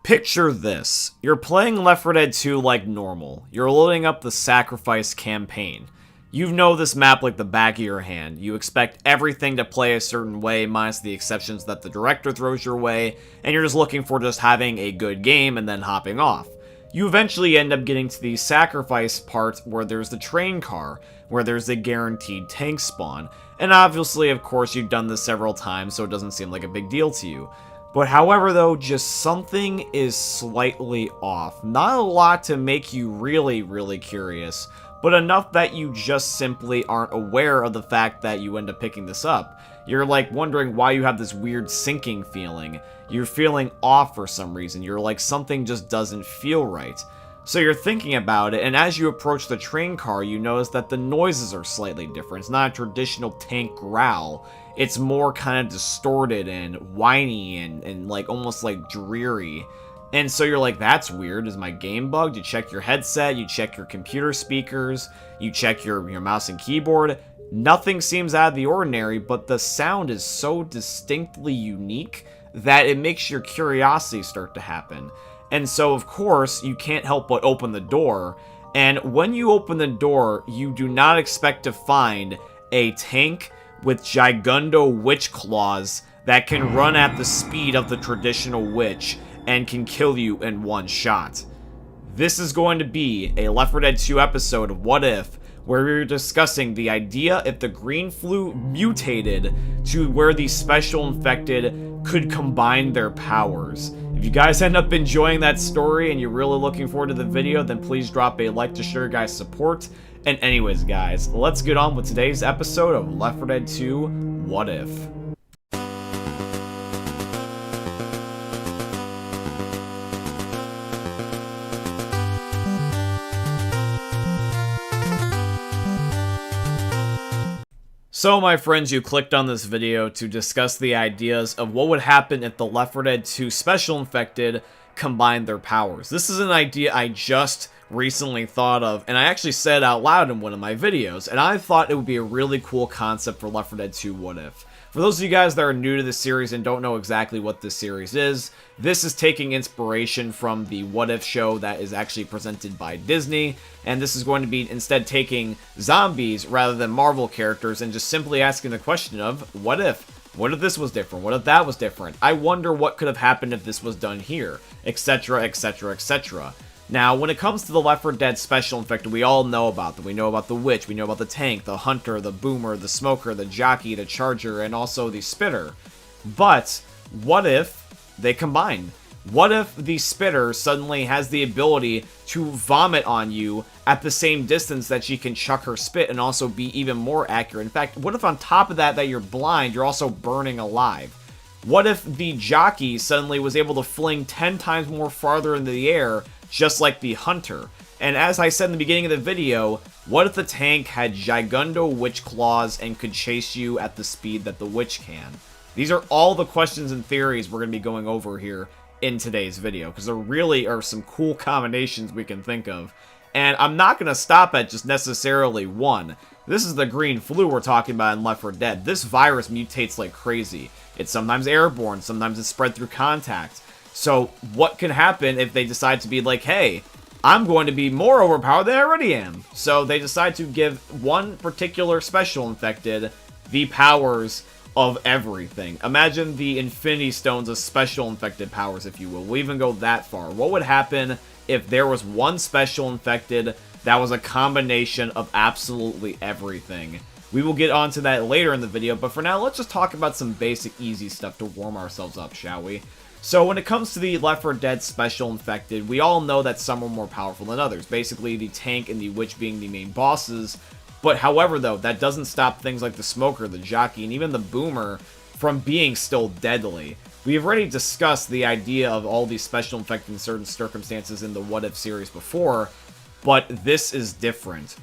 Picture this. You're playing Left 4 Dead 2 like normal. You're loading up the Sacrifice campaign. You know this map like the back of your hand. You expect everything to play a certain way, minus the exceptions that the director throws your way, and you're just looking for just having a good game and then hopping off. You eventually end up getting to the Sacrifice part where there's the train car, where there's a guaranteed tank spawn, and obviously, of course, you've done this several times, so it doesn't seem like a big deal to you. But however though, just something is slightly off. Not a lot to make you really curious, but enough that you just simply aren't aware of the fact that you end up picking this up. You're like wondering why you have this weird sinking feeling. You're feeling off for some reason. You're like something just doesn't feel right. So you're thinking about it, and as you approach the train car, you notice that the noises are slightly different. It's not a traditional tank growl. It's more kind of distorted and whiny and like almost like dreary. And so you're like, that's weird. Is my game bugged? You check your headset, you check your computer speakers, you check your mouse and keyboard. Nothing seems out of the ordinary, but the sound is so distinctly unique that it makes your curiosity start to happen. And so, of course, you can't help but open the door. And when you open the door, you do not expect to find a tank with gigundo witch claws that can run at the speed of the traditional witch and can kill you in one shot. This is going to be a Left 4 Dead 2 episode of What If, where we're discussing the idea if the green flu mutated to where the special infected could combine their powers. If you guys end up enjoying that story and you're really looking forward to the video, then please drop a like to show your guys' support. And anyways, guys, let's get on with today's episode of Left 4 Dead 2 What If. So my friends, you clicked on this video to discuss the ideas of what would happen if the Left 4 Dead 2 Special Infected combined their powers. This is an idea I just recently thought of, and I actually said out loud in one of my videos, and I thought it would be a really cool concept for Left 4 Dead 2 What If. For those of you guys that are new to this series and don't know exactly what this series is, this is taking inspiration from the What If show that is actually presented by Disney, and this is going to be instead taking zombies rather than Marvel characters and just simply asking the question of, what if? What if this was different? What if that was different? I wonder what could have happened if this was done here, etc, etc, etc. Now, when it comes to the Left 4 Dead Special Infected, we all know about them. We know about the Witch, we know about the Tank, the Hunter, the Boomer, the Smoker, the Jockey, the Charger, and also the Spitter. But, what if they combine? What if the Spitter suddenly has the ability to vomit on you at the same distance that she can chuck her spit and also be even more accurate? In fact, what if on top of that you're blind, you're also burning alive? What if the Jockey suddenly was able to fling 10 times more farther into the air, just like the Hunter? And as I said in the beginning of the video, what if the Tank had gigundo witch claws and could chase you at the speed that the Witch can? These are all the questions and theories we're going to be going over here in today's video, because there really are some cool combinations we can think of. And I'm not going to stop at just necessarily one. This is the green flu we're talking about in Left 4 Dead. This virus mutates like crazy. It's sometimes airborne, sometimes it's spread through contact. So what can happen if they decide to be like, hey, I'm going to be more overpowered than I already am? So they decide to give one particular special infected the powers of everything. Imagine the Infinity Stones of special infected powers, if you will. We'll even go that far. What would happen if there was one special infected that was a combination of absolutely everything? We will get onto that later in the video, but for now, let's just talk about some basic easy stuff to warm ourselves up, shall we? So when it comes to the Left 4 Dead Special Infected, we all know that some are more powerful than others. Basically, the Tank and the Witch being the main bosses. But however, though, that doesn't stop things like the Smoker, the Jockey, and even the Boomer from being still deadly. We have already discussed the idea of all these special infected in certain circumstances in the What If series before, but this is different.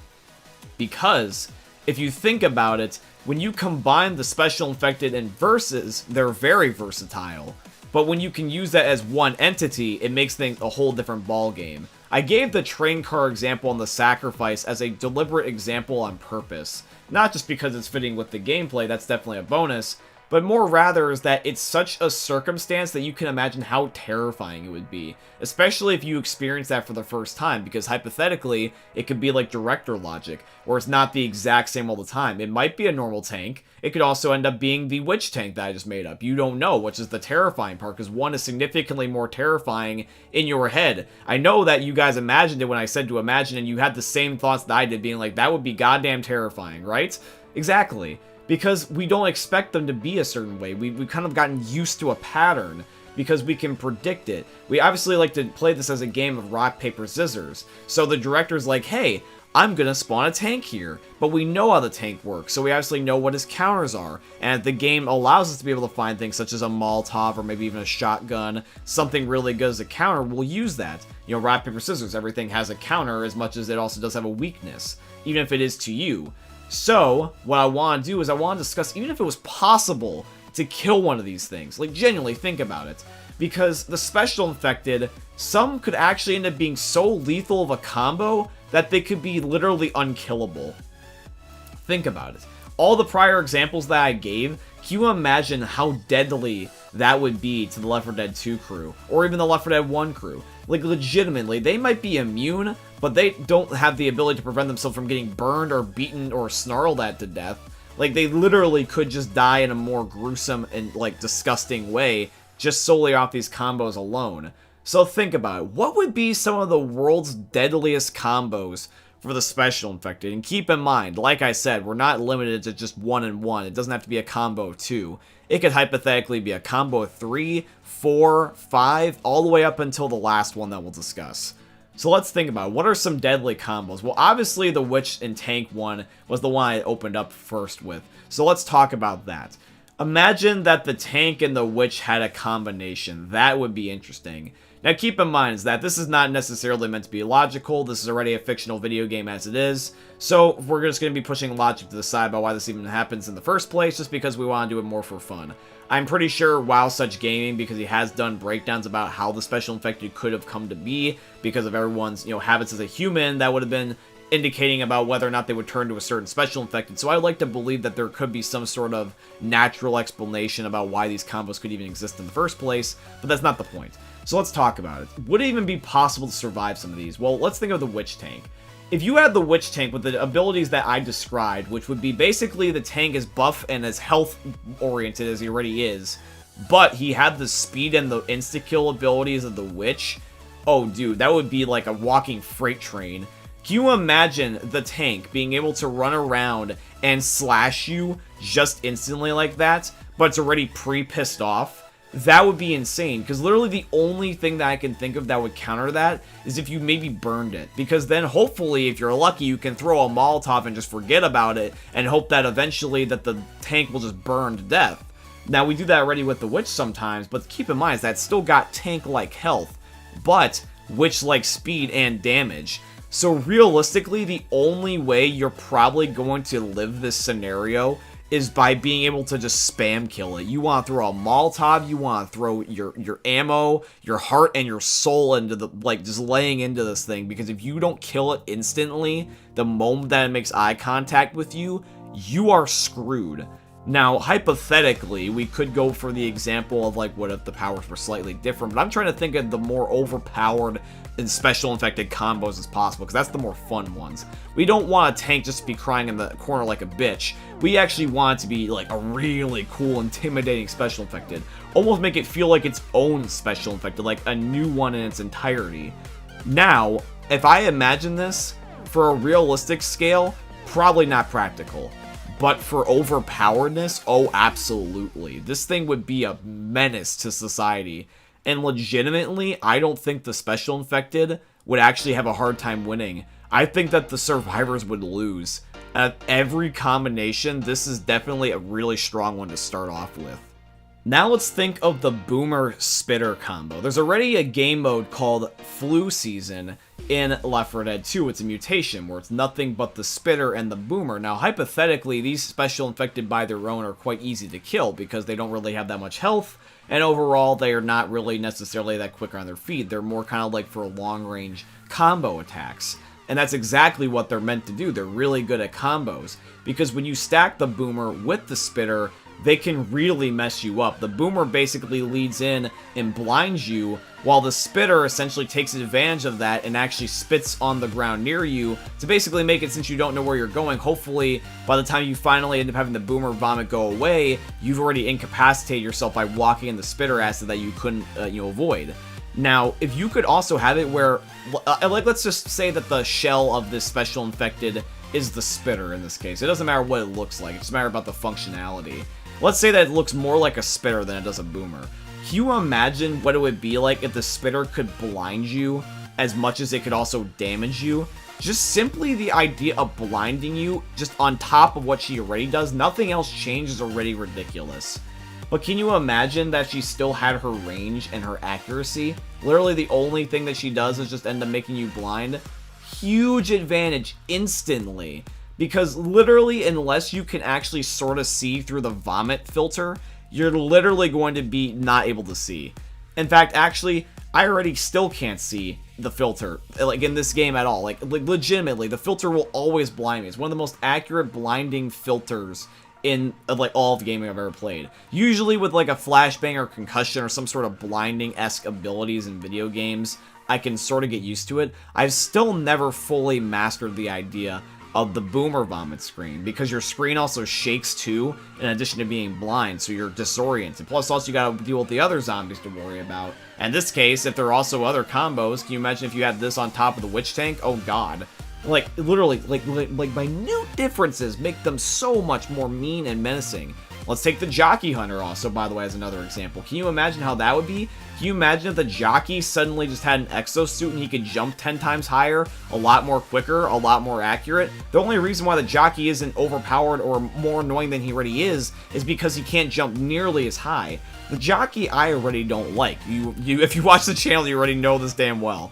Because, if you think about it, when you combine the special infected and versus, they're very versatile. But when you can use that as one entity, it makes things a whole different ball game. I gave the train car example on the Sacrifice as a deliberate example on purpose. Not just because it's fitting with the gameplay, that's definitely a bonus, but more rather is that it's such a circumstance that you can imagine how terrifying it would be, especially if you experience that for the first time, because hypothetically, it could be like director logic, where it's not the exact same all the time. It might be a normal tank. It could also end up being the witch tank that I just made up. You don't know, which is the terrifying part, because one is significantly more terrifying in your head. I know that you guys imagined it when I said to imagine, and you had the same thoughts that I did, being like, that would be goddamn terrifying, right? Exactly. Because we don't expect them to be a certain way. We've kind of gotten used to a pattern because we can predict it. We obviously like to play this as a game of rock, paper, scissors. So the director's like, hey, I'm gonna spawn a tank here. But we know how the tank works, so we obviously know what his counters are. And the game allows us to be able to find things such as a Molotov or maybe even a shotgun, something really good as a counter, we'll use that. You know, rock, paper, scissors, everything has a counter as much as it also does have a weakness, even if it is to you. So, what I want to do is I want to discuss, even if it was possible to kill one of these things, like genuinely think about it, because the special infected, some could actually end up being so lethal of a combo that they could be literally unkillable. Think about it. All the prior examples that I gave, can you imagine how deadly that would be to the Left 4 Dead 2 crew, or even the Left 4 Dead 1 crew? Like, legitimately, they might be immune, but they don't have the ability to prevent themselves from getting burned or beaten or snarled at to death. Like, they literally could just die in a more gruesome and, like, disgusting way just solely off these combos alone. So think about it. What would be some of the world's deadliest combos for the special infected? And keep in mind, like I said, we're not limited to just 1 and 1. It doesn't have to be a combo of 2. It could hypothetically be a combo of 3, 4, 5, all the way up until the last one that we'll discuss. So let's think about it. What are some deadly combos? Well, obviously the witch and tank one was the one I opened up first with. So let's talk about that. Imagine that the tank and the witch had a combination. That would be interesting. Now keep in mind is that this is not necessarily meant to be logical. This is already a fictional video game as it is. So we're just going to be pushing logic to the side about why this even happens in the first place, just because we want to do it more for fun. I'm pretty sure Wow Such Gaming, because he has done breakdowns about how the special infected could have come to be, because of everyone's, you know, habits as a human, that would have been indicating about whether or not they would turn to a certain special infected. So I like to believe that there could be some sort of natural explanation about why these combos could even exist in the first place, but that's not the point. So let's talk about it. Would it even be possible to survive some of these? Well, let's think of the witch tank. If you had the witch tank with the abilities that I described, which would be basically the tank is buff and as health oriented as he already is, but he had the speed and the insta-kill abilities of the witch, oh dude, that would be like a walking freight train. Can you imagine the tank being able to run around and slash you just instantly like that, but it's already pre-pissed off? That would be insane, because literally the only thing that I can think of that would counter that is if you maybe burned it, because then hopefully if you're lucky you can throw a Molotov and just forget about it and hope that eventually that the tank will just burn to death. Now we do that already with the witch sometimes, but keep in mind is that still got tank-like health, but witch-like speed and damage. So realistically, the only way you're probably going to live this scenario is by being able to just spam kill it. You want to throw a Molotov, you want to throw your ammo, your heart, and your soul into the, like, just laying into this thing, because if you don't kill it instantly, the moment that it makes eye contact with you, you are screwed. Now, hypothetically, we could go for the example of, like, what if the powers were slightly different, but I'm trying to think of the more overpowered and special infected combos as possible, because that's the more fun ones. We don't want a tank just to be crying in the corner like a bitch. We actually want it to be, like, a really cool, intimidating special infected. Almost make it feel like its own special infected, like a new one in its entirety. Now, if I imagine this, for a realistic scale, probably not practical. But for overpoweredness, oh, absolutely. This thing would be a menace to society. And legitimately, I don't think the special infected would actually have a hard time winning. I think that the survivors would lose. At every combination, this is definitely a really strong one to start off with. Now let's think of the Boomer Spitter combo. There's already a game mode called Flu Season in Left 4 Dead 2. It's a mutation where it's nothing but the Spitter and the Boomer. Now, hypothetically, these special infected by their own are quite easy to kill because they don't really have that much health, and overall, they are not really necessarily that quick on their feet. They're more kind of like for long-range combo attacks. And that's exactly what they're meant to do. They're really good at combos, because when you stack the Boomer with the Spitter, they can really mess you up. The boomer basically leads in and blinds you, while the spitter essentially takes advantage of that and actually spits on the ground near you to basically make it, since you don't know where you're going, hopefully by the time you finally end up having the boomer vomit go away, you've already incapacitated yourself by walking in the spitter acid that you couldn't avoid. Now, if you could also have it where, like, let's just say that the shell of this special infected is the spitter in this case. It doesn't matter what it looks like, it just matters about the functionality. Let's say that it looks more like a spitter than it does a boomer. Can you imagine what it would be like if the spitter could blind you as much as it could also damage you? Just simply the idea of blinding you just on top of what she already does, nothing else changes, already ridiculous. But can you imagine that she still had her range and her accuracy? Literally the only thing that she does is just end up making you blind. Huge advantage instantly. Because literally, unless you can actually sort of see through the vomit filter, you're literally going to be not able to see. In fact, actually, I already still can't see the filter, like, in this game at all. Like legitimately, the filter will always blind me. It's one of the most accurate blinding filters in, like, all of gaming I've ever played. Usually with, like, a flashbang or concussion or some sort of blinding-esque abilities in video games, I can sort of get used to it. I've still never fully mastered the idea of the boomer vomit screen, because your screen also shakes too, in addition to being blind, so you're disoriented. Plus, also, you gotta deal with the other zombies to worry about. In this case, if there are also other combos, can you imagine if you had this on top of the witch tank? Oh god. Like, literally, like minute differences make them so much more mean and menacing. Let's take the Jockey Hunter also, by the way, as another example. Can you imagine how that would be? Can you imagine if the jockey suddenly just had an exosuit and he could jump 10 times higher, a lot more quicker, a lot more accurate? The only reason why the jockey isn't overpowered or more annoying than he already is because he can't jump nearly as high. The jockey I already don't like. If you watch the channel, you already know this damn well.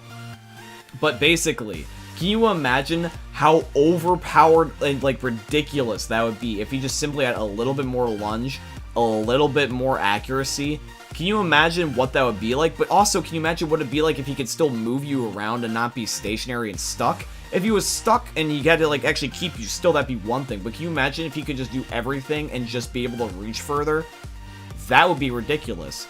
But basically, can you imagine how overpowered and, like, ridiculous that would be if he just simply had a little bit more lunge, a little bit more accuracy? Can you imagine what that would be like? But also, can you imagine what it'd be like if he could still move you around and not be stationary and stuck? If he was stuck and he had to, like, actually keep you still, that'd be one thing. But can you imagine if he could just do everything and just be able to reach further? That would be ridiculous.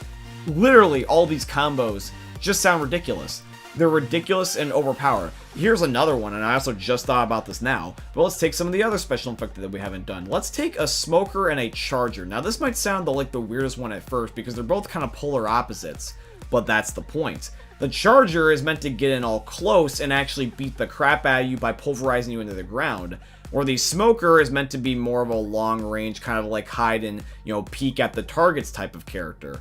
Literally, all these combos just sound ridiculous. They're ridiculous and overpowered. Here's another one, and I also just thought about this now. But let's take some of the other special infected that we haven't done. Let's take a smoker and a charger. Now, this might sound like the weirdest one at first because they're both kind of polar opposites, but that's the point. The charger is meant to get in all close and actually beat the crap out of you by pulverizing you into the ground, where the smoker is meant to be more of a long range, kind of like hide and, peek at the targets type of character.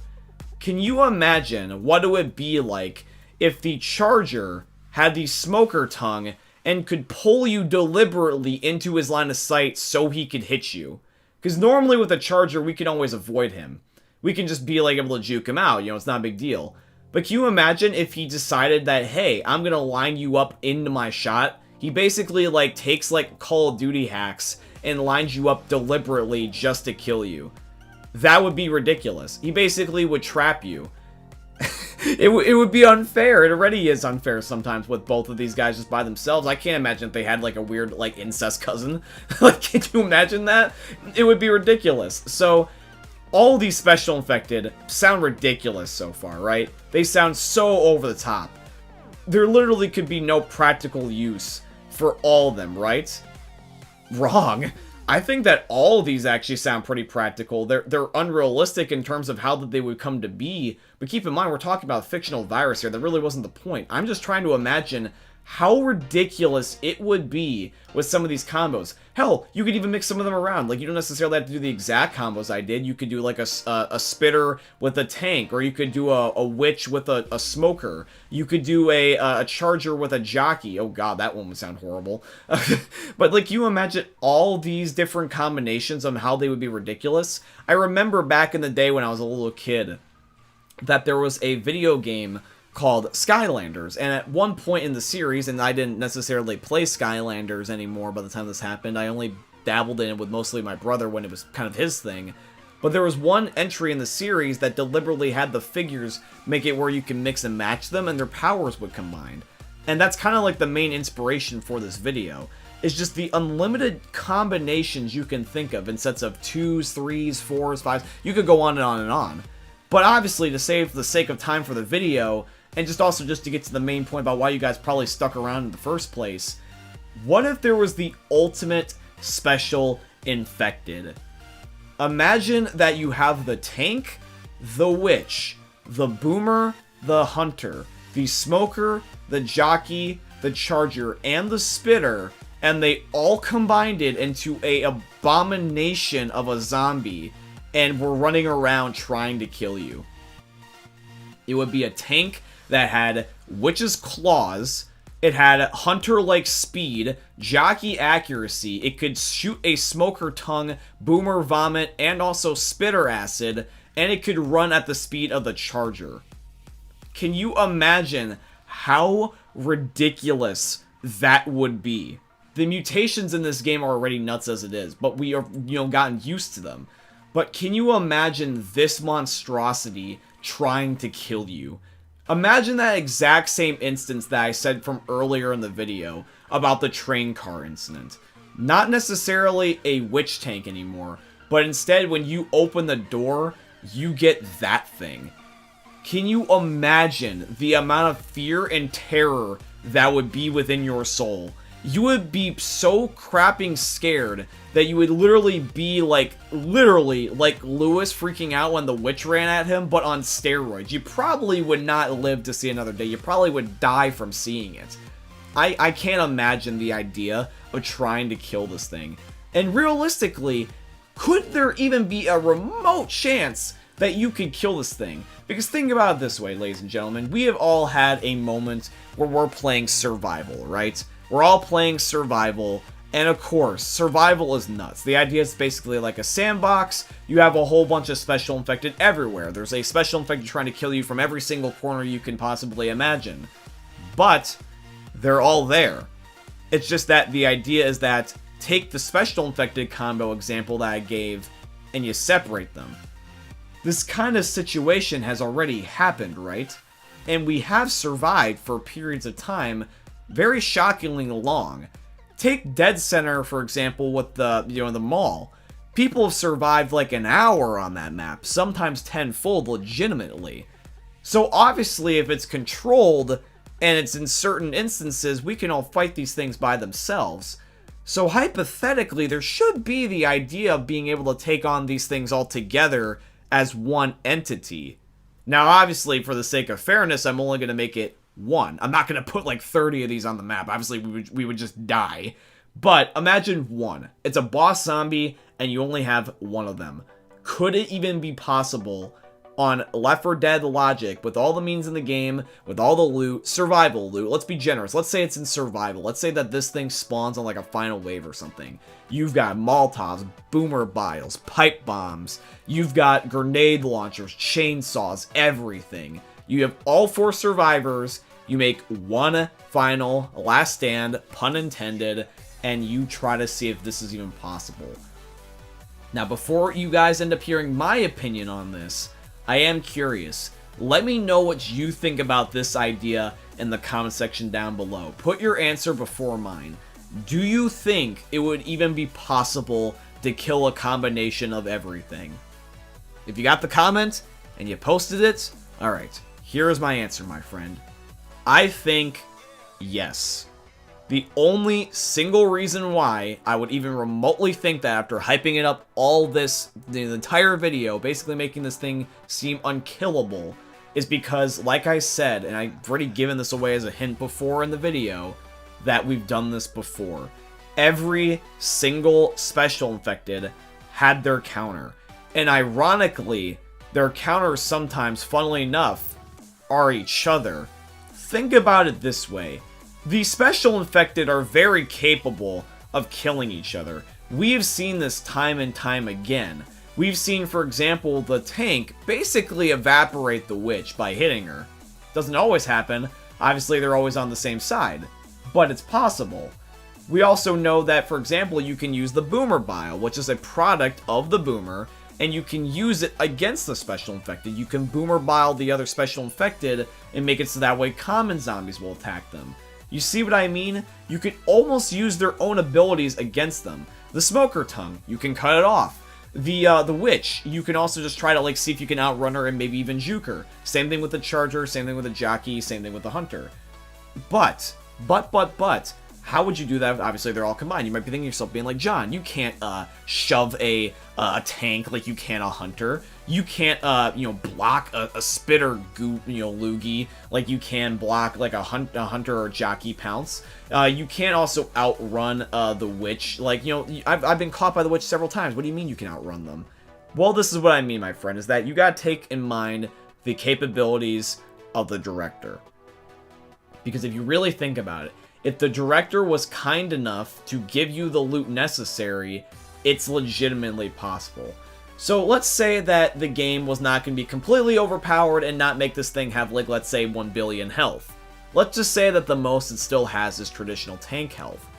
Can you imagine what it would be like if the charger had the smoker tongue and could pull you deliberately into his line of sight so he could hit you? Because normally with a charger, we can always avoid him. We can just be, like, able to juke him out, it's not a big deal. But can you imagine if he decided that, hey, I'm gonna line you up into my shot? He basically, like, takes, like, Call of Duty hacks and lines you up deliberately just to kill you. That would be ridiculous. He basically would trap you. It would be unfair. It already is unfair sometimes with both of these guys just by themselves. I can't imagine if they had, like, a weird, like, incest cousin. Like, can you imagine that? It would be ridiculous. So, all these special infected sound ridiculous so far, right? They sound so over the top. There literally could be no practical use for all of them, right? Wrong. I think that all of these actually sound pretty practical. They're unrealistic in terms of how they would come to be. But keep in mind, we're talking about a fictional virus here. That really wasn't the point. I'm just trying to imagine how ridiculous it would be with some of these combos. Hell, you could even mix some of them around. Like, you don't necessarily have to do the exact combos I did. You could do, like, a spitter with a tank, or you could do a witch with a smoker. You could do a charger with a jockey. Oh god, that one would sound horrible. But, like, you imagine all these different combinations on how they would be ridiculous. I remember back in the day when I was a little kid that there was a video game called Skylanders, and at one point in the series, and I didn't necessarily play Skylanders anymore by the time this happened, I only dabbled in it with mostly my brother when it was kind of his thing, but there was one entry in the series that deliberately had the figures make it where you can mix and match them and their powers would combine. And that's kind of like the main inspiration for this video. is just the unlimited combinations you can think of in sets of 2s, 3s, 4s, 5s. You could go on and on and on. But obviously, to save the sake of time for the video, and just also just to get to the main point about why you guys probably stuck around in the first place, what if there was the ultimate special infected? Imagine that you have the tank, the witch, the boomer, the hunter, the smoker, the jockey, the charger, and the spitter, and they all combined it into a abomination of a zombie, and were running around trying to kill you. It would be a tank that had witch's claws, it had hunter-like speed, jockey accuracy, it could shoot a smoker tongue, boomer vomit, and also spitter acid, and it could run at the speed of the charger. Can you imagine how ridiculous that would be? The mutations in this game are already nuts as it is, but we are, gotten used to them. But can you imagine this monstrosity trying to kill you? Imagine that exact same instance that I said from earlier in the video about the train car incident. Not necessarily a witch tank anymore, but instead when you open the door, you get that thing. Can you imagine the amount of fear and terror that would be within your soul? You would be so crapping scared that you would literally be like Lewis freaking out when the witch ran at him, but on steroids. You probably would not live to see another day. You probably would die from seeing it. I can't imagine the idea of trying to kill this thing. And realistically, could there even be a remote chance that you could kill this thing? Because think about it this way, ladies and gentlemen. We have all had a moment where we're playing survival, right? We're all playing survival, and of course, survival is nuts. The idea is basically like a sandbox. You have a whole bunch of special infected everywhere. There's a special infected trying to kill you from every single corner you can possibly imagine. But they're all there. It's just that the idea is that take the special infected combo example that I gave, and you separate them. This kind of situation has already happened, right? And we have survived for periods of time very shockingly long. Take Dead Center, for example, with the, the mall. People have survived like an hour on that map, sometimes tenfold legitimately. So obviously, if it's controlled, and it's in certain instances, we can all fight these things by themselves. So hypothetically, there should be the idea of being able to take on these things all together as one entity. Now, obviously, for the sake of fairness, I'm only going to make it one. I'm not going to put like 30 of these on the map. Obviously, we would just die. But imagine one. It's a boss zombie, and you only have one of them. Could it even be possible on Left 4 Dead logic, with all the means in the game, with all the loot, survival loot? Let's be generous. Let's say it's in survival. Let's say that this thing spawns on like a final wave or something. You've got Molotovs, boomer biles, pipe bombs. You've got grenade launchers, chainsaws, everything. You have all 4 survivors. You make one final last stand, pun intended, and you try to see if this is even possible. Now, before you guys end up hearing my opinion on this, I am curious. Let me know what you think about this idea in the comment section down below. Put your answer before mine. Do you think it would even be possible to kill a combination of everything? If you got the comment and you posted it, alright, here is my answer, my friend. I think yes. The only single reason why I would even remotely think that after hyping it up all this, the entire video, basically making this thing seem unkillable, is because, like I said, and I've already given this away as a hint before in the video, that we've done this before. Every single special infected had their counter. And ironically, their counters sometimes, funnily enough, are each other. Think about it this way. The special infected are very capable of killing each other. We have seen this time and time again. We've seen, for example, the tank basically evaporate the witch by hitting her. Doesn't always happen. Obviously, they're always on the same side. But it's possible. We also know that, for example, you can use the boomer bile, which is a product of the boomer, and you can use it against the special infected. You can boomer bile the other special infected and make it so that way common zombies will attack them. You see what I mean? You can almost use their own abilities against them. The smoker tongue, you can cut it off. The witch, you can also just try to like see if you can outrun her and maybe even juke her. Same thing with the charger, same thing with the jockey, same thing with the hunter. But, how would you do that? Obviously, they're all combined. You might be thinking to yourself, being like, John, you can't shove a tank like you can a hunter. You can't, block a spitter loogie like you can block like a hunter or jockey pounce. You can't also outrun the witch. Like, I've been caught by the witch several times. What do you mean you can outrun them? Well, this is what I mean, my friend, is that you gotta take in mind the capabilities of the director. Because if you really think about it, if the director was kind enough to give you the loot necessary, it's legitimately possible. So let's say that the game was not going to be completely overpowered and not make this thing have, like, let's say 1 billion health. Let's just say that the most it still has is traditional tank health.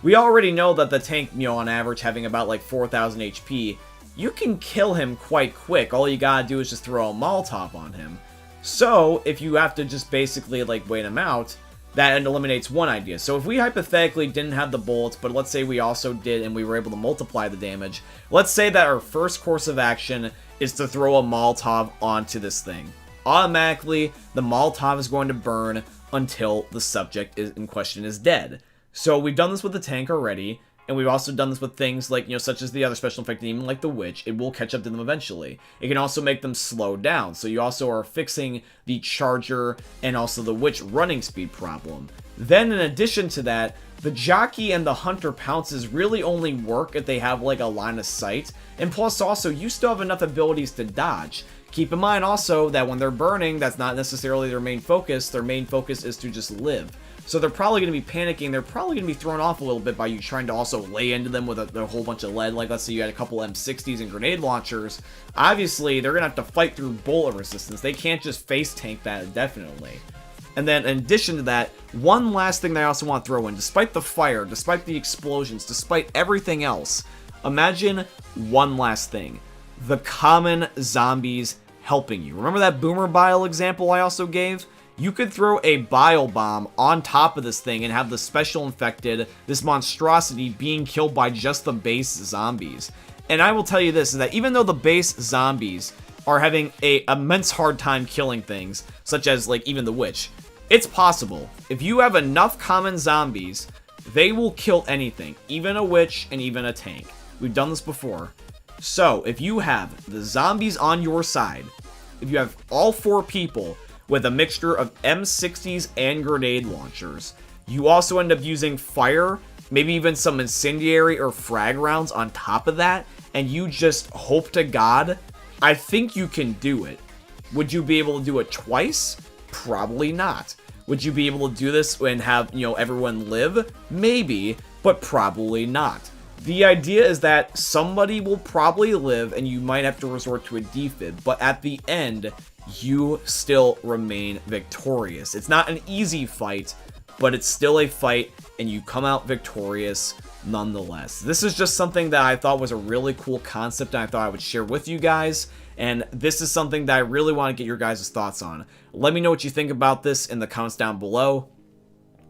We already know that the tank, on average having about like 4,000 HP, you can kill him quite quick. All you gotta do is just throw a Molotov on him. So if you have to just basically like wait him out, that eliminates one idea. So if we hypothetically didn't have the bullets, but let's say we also did and we were able to multiply the damage, let's say that our first course of action is to throw a Molotov onto this thing. Automatically, the Molotov is going to burn until the subject in question is dead. So we've done this with the tank already, and we've also done this with things like, such as the other special effect, even like the witch. It will catch up to them eventually. It can also make them slow down, so you also are fixing the charger and also the witch running speed problem. Then in addition to that, the jockey and the hunter pounces really only work if they have like a line of sight, and plus also you still have enough abilities to dodge. Keep in mind also that when they're burning, that's not necessarily their main focus. Their main focus is to just live. So they're probably going to be panicking. They're probably going to be thrown off a little bit by you trying to also lay into them with a whole bunch of lead. Like, let's say you had a couple M60s and grenade launchers. Obviously, they're going to have to fight through bullet resistance. They can't just face tank that indefinitely. And then, in addition to that, one last thing that I also want to throw in. Despite the fire, despite the explosions, despite everything else, imagine one last thing. The common zombies helping you. Remember that boomer bile example I also gave? You could throw a bile bomb on top of this thing and have the special infected, this monstrosity, being killed by just the base zombies. And I will tell you this, is that even though the base zombies are having an immense hard time killing things, such as like even the witch, it's possible. If you have enough common zombies, they will kill anything, even a witch and even a tank. We've done this before. So if you have the zombies on your side, if you have all 4 people with a mixture of M60s and grenade launchers, you also end up using fire, maybe even some incendiary or frag rounds on top of that, and you just hope to God, I think you can do it. Would you be able to do it twice? Probably not. Would you be able to do this and have, everyone live? Maybe, but probably not. The idea is that somebody will probably live and you might have to resort to a defib, but at the end, you still remain victorious. It's not an easy fight, but it's still a fight and you come out victorious nonetheless. This is just something that I thought was a really cool concept and I thought I would share with you guys. And this is something that I really want to get your guys' thoughts on. Let me know what you think about this in the comments down below.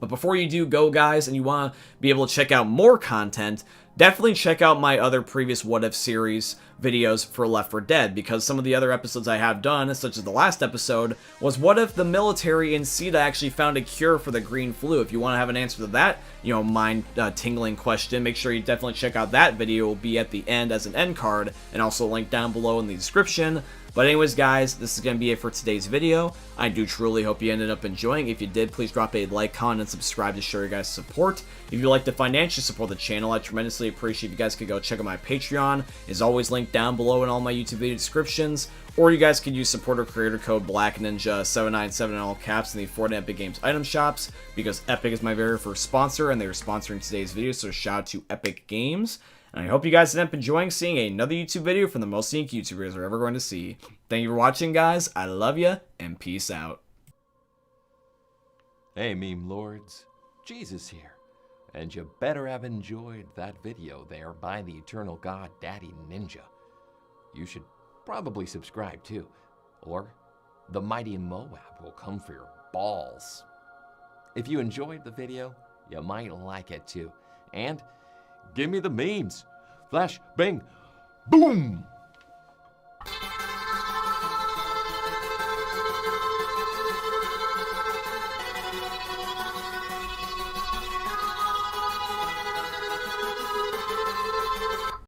But before you do go, guys, and you want to be able to check out more content, definitely check out my other previous What If series videos for Left 4 Dead, because some of the other episodes I have done, such as the last episode, was what if the military in CETA actually found a cure for the green flu? If you want to have an answer to that, mind-tingling question, make sure you definitely check out that video. It will be at the end as an end card, and also link down below in the description. But anyways, guys, this is going to be it for today's video. I do truly hope you ended up enjoying. If you did, please drop a like, comment, and subscribe to show your guys' support. If you'd like to financially support the channel, I'd tremendously appreciate if you guys could go check out my Patreon. It's always linked down below in all my YouTube video descriptions. Or you guys could use supporter creator code BlackNinja797 in all caps in the Fortnite Epic Games item shops, because Epic is my very first sponsor, and they are sponsoring today's video, so shout out to Epic Games. And I hope you guys end up enjoying seeing another YouTube video from the most unique YouTubers we're ever going to see. Thank you for watching, guys. I love you, and peace out. Hey, meme lords. Jesus here. And you better have enjoyed that video there by the eternal god Daddy Ninja. You should probably subscribe too, or the mighty Moab will come for your balls. If you enjoyed the video, you might like it too. And give me the memes. Flash, bang, boom!